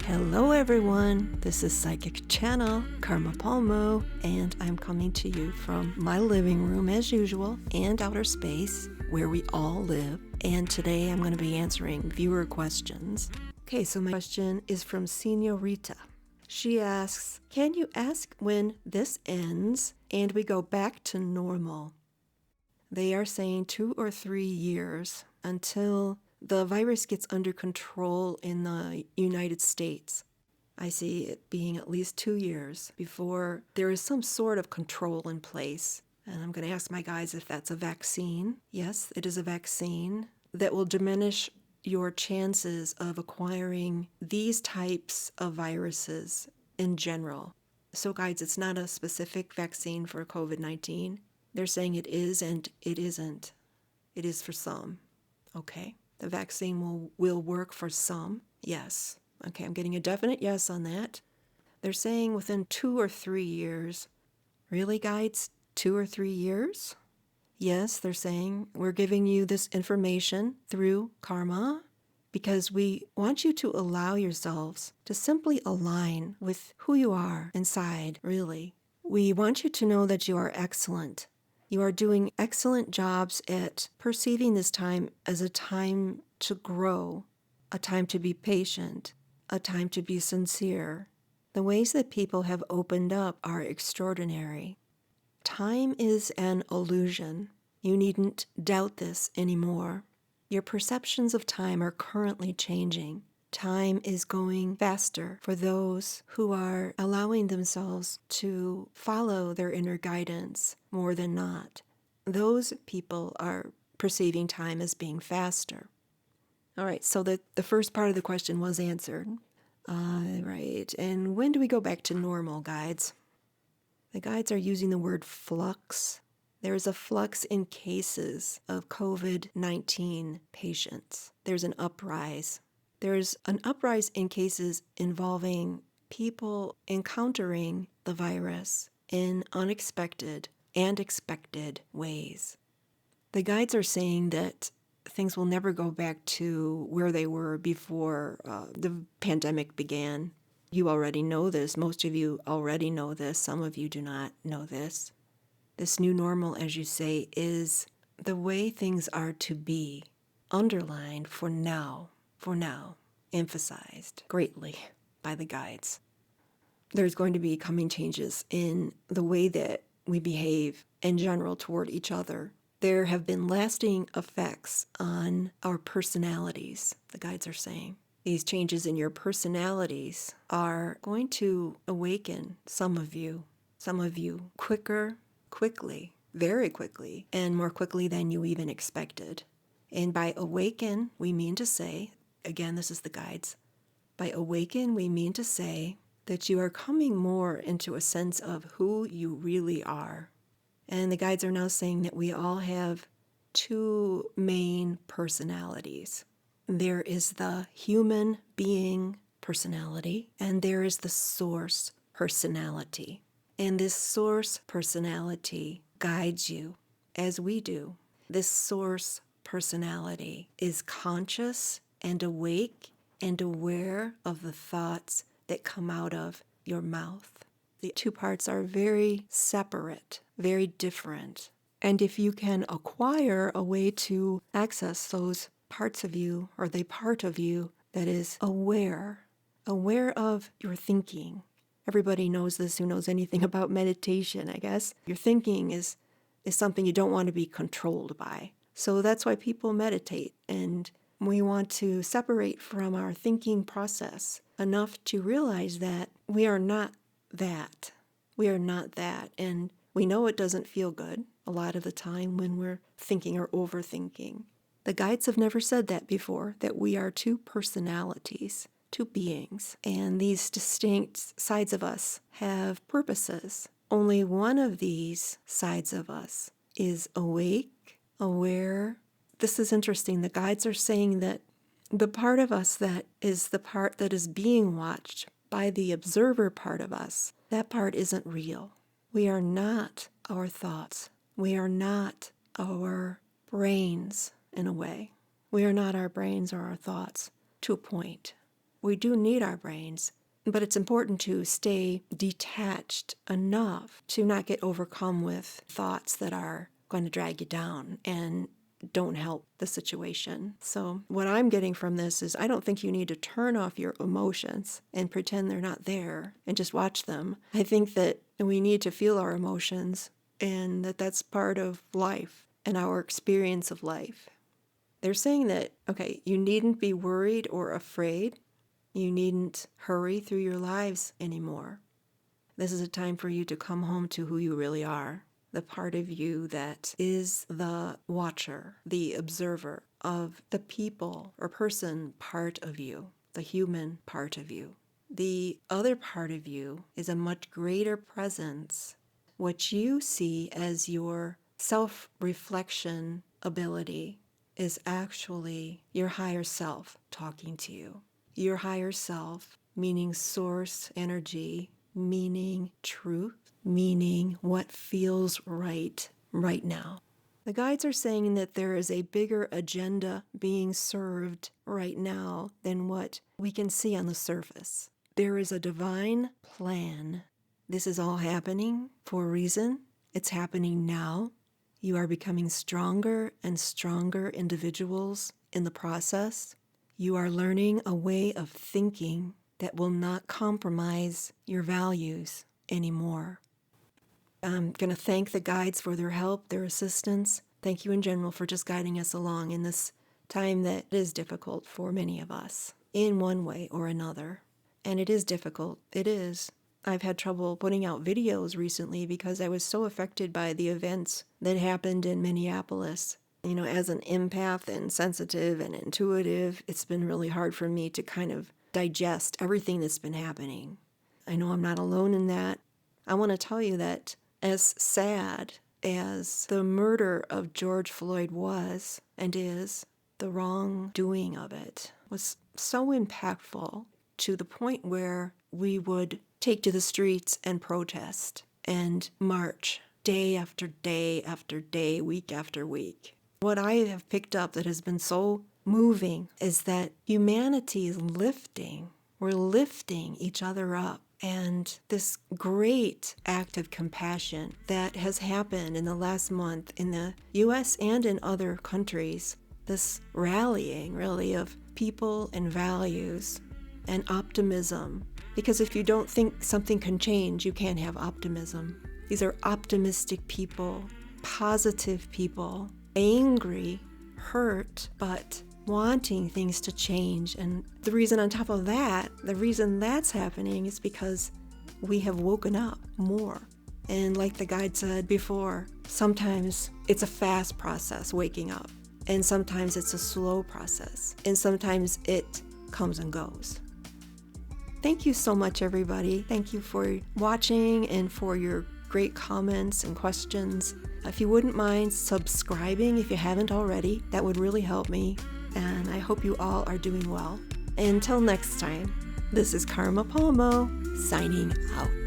Hello everyone, this is Psychic Channel, Karma Palmo, and I'm coming to you from my living room as usual and outer space where we all live. And today I'm going to be answering viewer questions. Okay, so my question is from Senorita. She asks, can you ask when this ends and we go back to normal? They are saying 2 or 3 years until the virus gets under control in the United States. I see it being at least 2 years before there is some sort of control in place. And I'm going to ask my guys if that's a vaccine. Yes, it is a vaccine that will diminish your chances of acquiring these types of viruses in general. So guys, it's not a specific vaccine for COVID-19. They're saying it is and it isn't. It is for some. Okay. The vaccine will work for some. Yes. Okay, I'm getting a definite yes on that. They're saying within 2 or 3 years. Really, guides? 2 or 3 years? Yes, they're saying we're giving you this information through karma because we want you to allow yourselves to simply align with who you are inside, really. We want you to know that you are excellent. You are doing excellent jobs at perceiving this time as a time to grow, a time to be patient, a time to be sincere. The ways that people have opened up are extraordinary. Time is an illusion. You needn't doubt this anymore. Your perceptions of time are currently changing. Time is going faster for those who are allowing themselves to follow their inner guidance more than not. Those people are perceiving time as being faster. All right, so the first part of the question was answered. Right, and when do we go back to normal, guides? The guides are using the word flux. There is a flux in cases of COVID-19 patients. There's an uprise. There's an uprise in cases involving people encountering the virus in unexpected and expected ways. The guides are saying that things will never go back to where they were before the pandemic began. You already know this. Most of you already know this. Some of you do not know this. This new normal, as you say, is the way things are to be, underlined for now, emphasized greatly by the guides. There's going to be coming changes in the way that we behave in general toward each other. There have been lasting effects on our personalities, the guides are saying. These changes in your personalities are going to awaken some of you quickly, very quickly, and more quickly than you even expected. And by awaken, we mean to say, again, this is the guides, by awaken, we mean to say that you are coming more into a sense of who you really are. And the guides are now saying that we all have 2 main personalities. There is the human being personality, and there is the source personality. And this source personality guides you, as we do. This source personality is conscious and awake and aware of the thoughts that come out of your mouth. The 2 parts are very separate, very different. And if you can acquire a way to access those parts of you, or the part of you that is aware of your thinking. Everybody knows this who knows anything about meditation, I guess. Your thinking is something you don't want to be controlled by. So that's why people meditate, and we want to separate from our thinking process enough to realize that we are not that. We are not that. And we know it doesn't feel good a lot of the time when we're thinking or overthinking. The guides have never said that before, that we are 2 personalities, 2 beings. And these distinct sides of us have purposes. Only one of these sides of us is awake, aware. This is interesting. The guides are saying that the part of us that is the part that is being watched by the observer part of us, that part isn't real. We are not our thoughts. We are not our brains, in a way. We are not our brains or our thoughts, to a point. We do need our brains, but it's important to stay detached enough to not get overcome with thoughts that are going to drag you down and don't help the situation. So what I'm getting from this is I don't think you need to turn off your emotions and pretend they're not there and just watch them. I think that we need to feel our emotions and that's part of life and our experience of life. They're saying that, okay, you needn't be worried or afraid. You needn't hurry through your lives anymore. This is a time for you to come home to who you really are, the part of you that is the watcher, the observer of the people or person part of you, the human part of you. The other part of you is a much greater presence, what you see as your self-reflection ability is actually your higher self talking to you. Your higher self, meaning source energy, meaning truth, meaning what feels right now. The guides are saying that there is a bigger agenda being served right now than what we can see on the surface. There is a divine plan. This is all happening for a reason. It's happening now. You are becoming stronger and stronger individuals in the process. You are learning a way of thinking that will not compromise your values anymore. I'm going to thank the guides for their help, their assistance. Thank you in general for just guiding us along in this time that is difficult for many of us in one way or another. And it is difficult. It is. I've had trouble putting out videos recently because I was so affected by the events that happened in Minneapolis. You know, as an empath and sensitive and intuitive, it's been really hard for me to kind of digest everything that's been happening. I know I'm not alone in that. I want to tell you that as sad as the murder of George Floyd was and is, the wrongdoing of it was so impactful to the point where we would take to the streets and protest and march day after day after day, week after week. What I have picked up that has been so moving is that humanity is lifting. We're lifting each other up. And this great act of compassion that has happened in the last month in the U.S. and in other countries, this rallying really of people and values and optimism. Because if you don't think something can change, you can't have optimism. These are optimistic people, positive people, angry, hurt, but wanting things to change. And the reason on top of that, the reason that's happening is because we have woken up more. And like the guide said before, sometimes it's a fast process, waking up. And sometimes it's a slow process. And sometimes it comes and goes. Thank you so much, everybody. Thank you for watching and for your great comments and questions. If you wouldn't mind subscribing if you haven't already, that would really help me. And I hope you all are doing well. Until next time, this is Karma Palmo signing out.